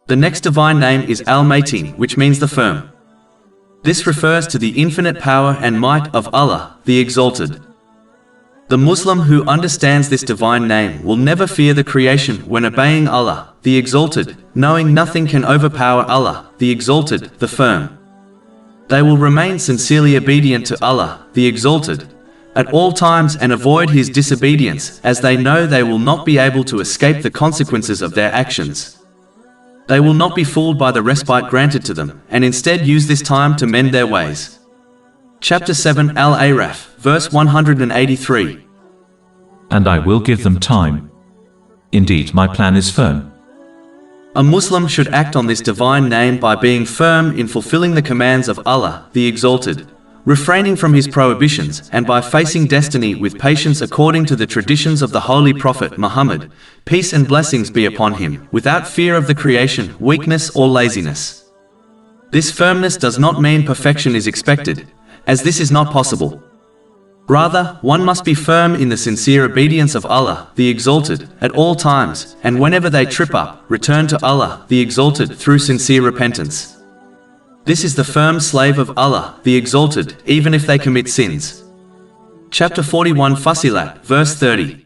The next divine name is Al-Mateen, which means the firm. This refers to the infinite power and might of Allah, the Exalted. The Muslim who understands this divine name will never fear the creation when obeying Allah, the Exalted, knowing nothing can overpower Allah, the Exalted, the firm. They will remain sincerely obedient to Allah, the Exalted, at all times and avoid His disobedience, as they know they will not be able to escape the consequences of their actions. They will not be fooled by the respite granted to them, and instead use this time to mend their ways. Chapter 7 Al-Araf, verse 183. And I will give them time. Indeed, my plan is firm. A Muslim should act on this divine name by being firm in fulfilling the commands of Allah, the Exalted, refraining from His prohibitions, and by facing destiny with patience according to the traditions of the Holy Prophet Muhammad, peace and blessings be upon him, without fear of the creation, weakness or laziness. This firmness does not mean perfection is expected, as this is not possible. Rather, one must be firm in the sincere obedience of Allah, the Exalted, at all times, and whenever they trip up, return to Allah, the Exalted, through sincere repentance. This is the firm slave of Allah, the Exalted, even if they commit sins. Chapter 41 Fussilat, verse 30.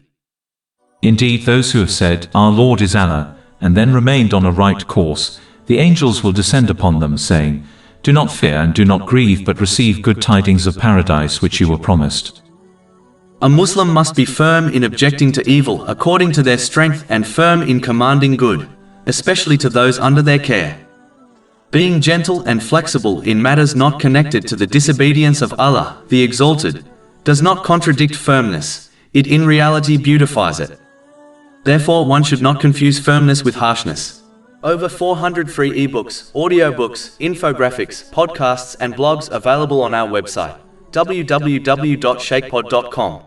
Indeed, those who have said, Our Lord is Allah, and then remained on a right course, the angels will descend upon them, saying, Do not fear and do not grieve, but receive good tidings of paradise which you were promised. A Muslim must be firm in objecting to evil according to their strength and firm in commanding good, especially to those under their care. Being gentle and flexible in matters not connected to the disobedience of Allah, the Exalted, does not contradict firmness, it in reality beautifies it. Therefore, one should not confuse firmness with harshness. Over 400 free ebooks, audiobooks, infographics, podcasts and blogs available on our website, www.shaykhpod.com.